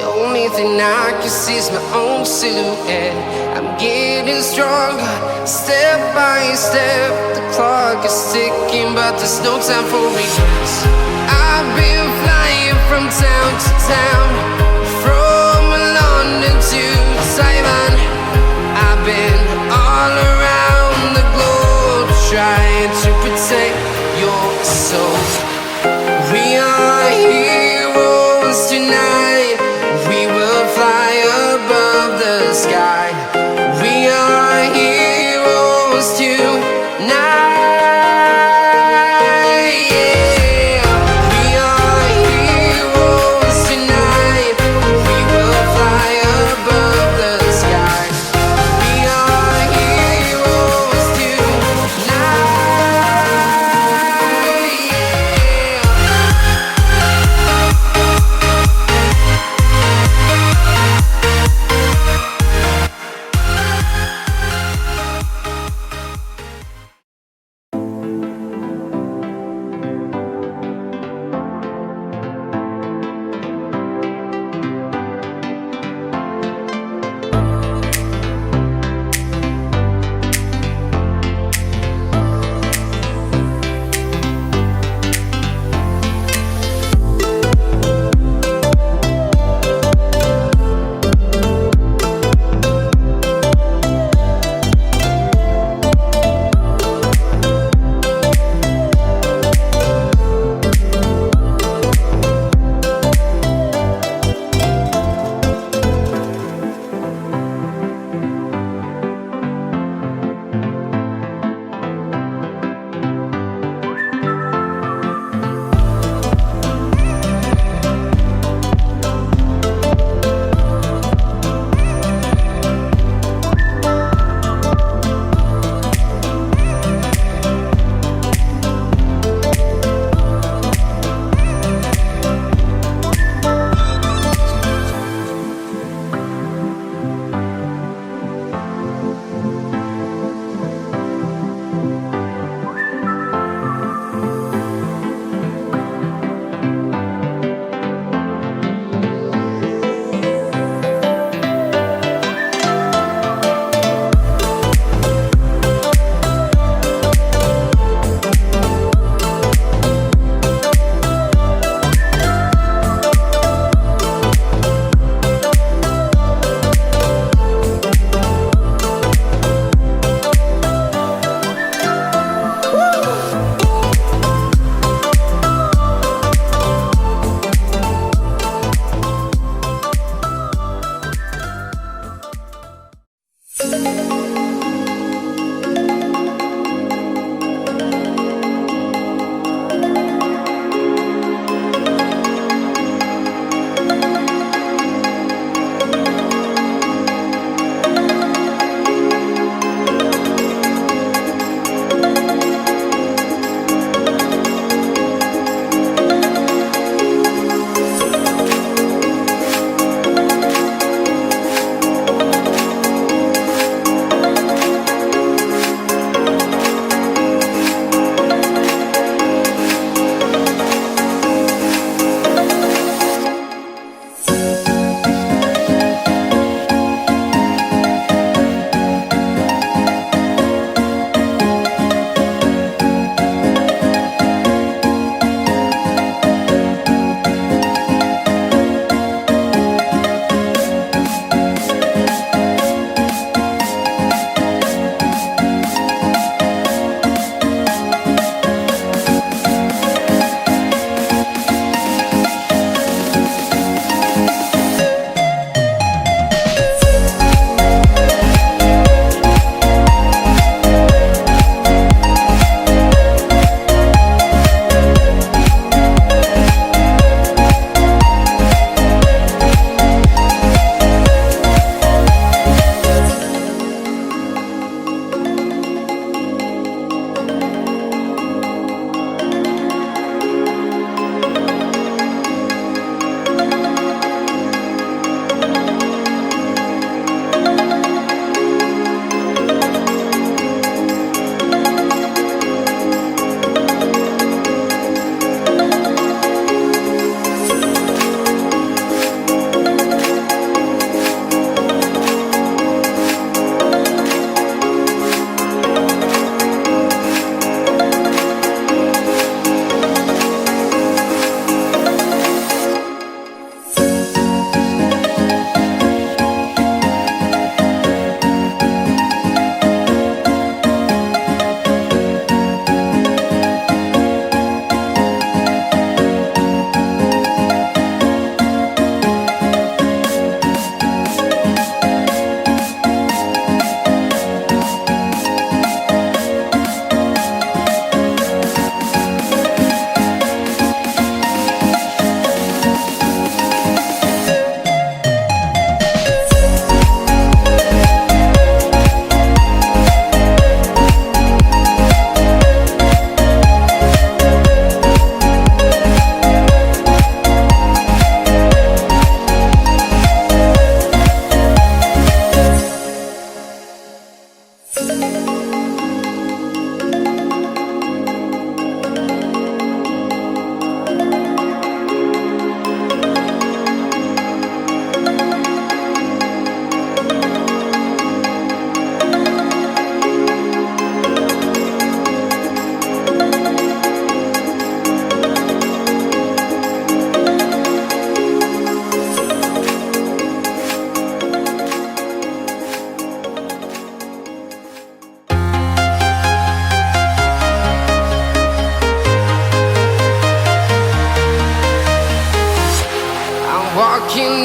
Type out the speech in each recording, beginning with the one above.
The only thing I can see is my own silhouette. I'm getting stronger, step by step. The clock is ticking, but there's no time for regrets. I've been flying from town to town, from London to Taiwan. I've been all around the globe, trying to protect your soul. We are heroes tonight. We will fly above the sky. We are heroes tonight. Yeah. We are heroes tonight.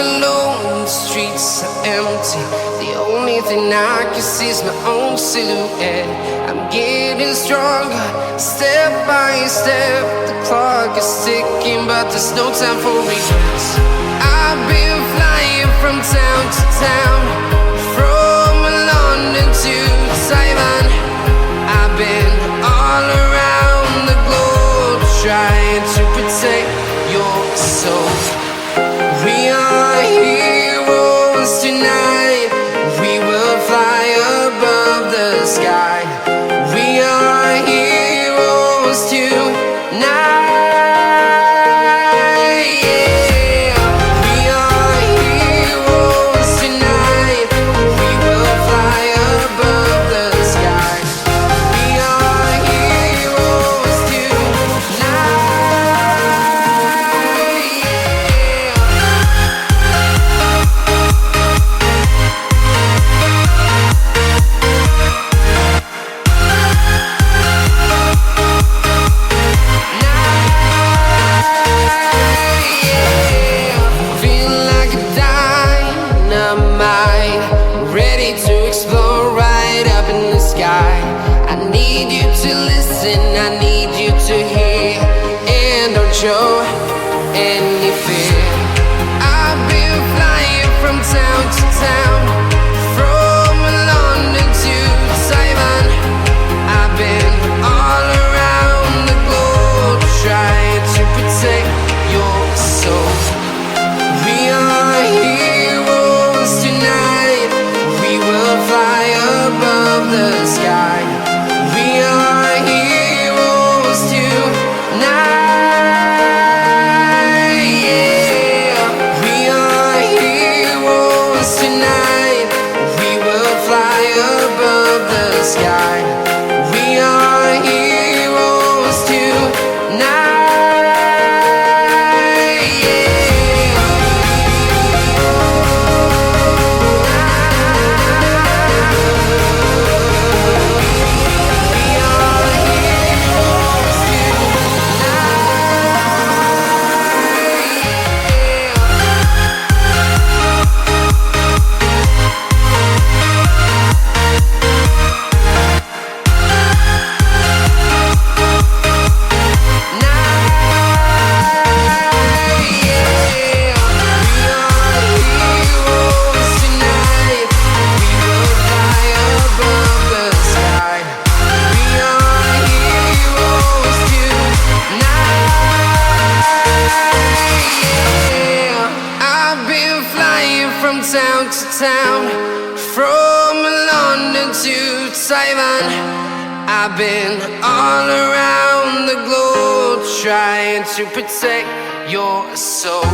alone, the streets are empty. The only thing I can see is my own silhouette. I'm getting stronger, step by step. The clock is ticking, but there's no time for regrets. I've been flying from town to town, from London to Taiwan. I've been all around the globe, trying to protect your soul. We are heroes tonight. We will fly above the sky. We are heroes tonight. Yeah. We are heroes tonight. We will fly above the sky. We are heroes tonight. Ready to explore right up in the sky. I need you to listen, I need you to hear, and don't show any fear. I've been flying from town to town, from London to Taiwan. I've been all around the globe, trying to protect your soul. We are heroes tonight. We will fly above the sky. We are heroes tonight. Yeah. We are heroes tonight. We will fly above the sky. We are heroes tonight. Town to town, from London to Taiwan. I've been all around the globe, trying to protect your soul.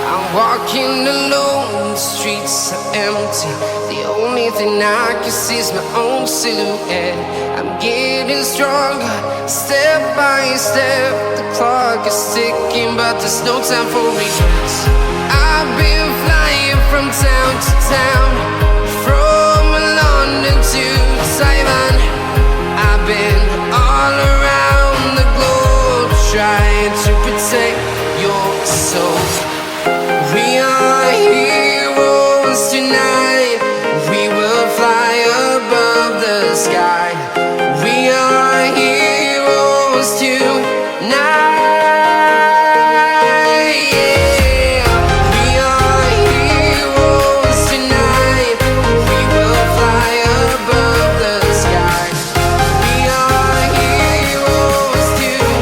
I'm walking alone, the streets are empty. The only thing I can see is my own silhouette. I'm getting stronger, step by step. The clock is ticking, but there's no time for regrets. I've been flying from town to town, from London to Taiwan. I've been all around the globe, trying to protect your soul. We are heroes tonight. We will fly above the sky. We are heroes tonight. Yeah. We are heroes tonight. We will fly above the sky. We are heroes tonight.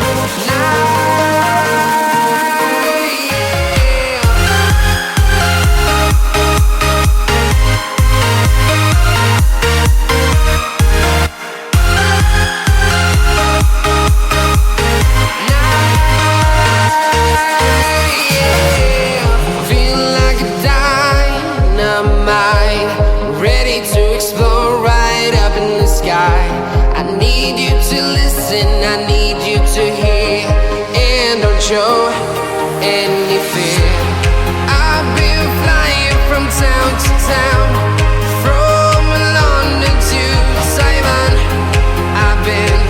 Ready to explore right up in the sky. I need you to listen, I need you to hear, and don't show any fear. I've been flying from town to town, from London to Taiwan. I've been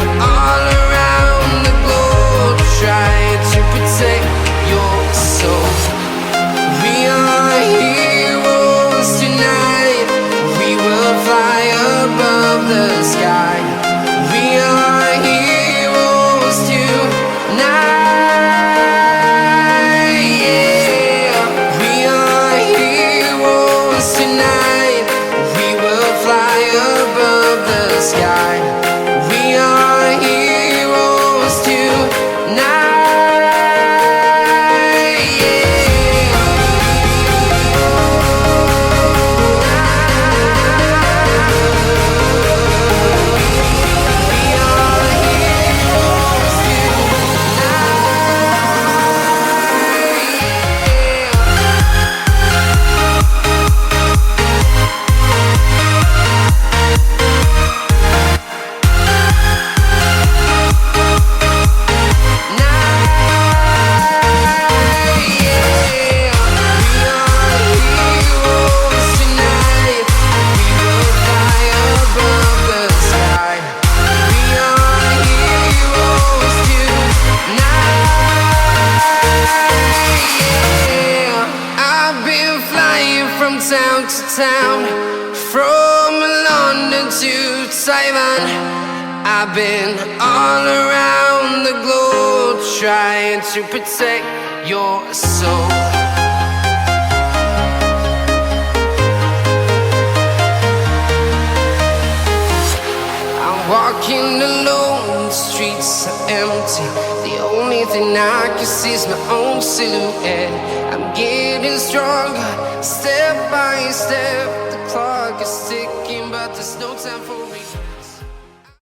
town to town, from London to Taiwan. I've been all around the globe trying to protect your soul. Walking alone, the streets are empty. The only thing I can see is my own silhouette. I'm getting stronger, step by step. The clock is ticking, but there's no time for me.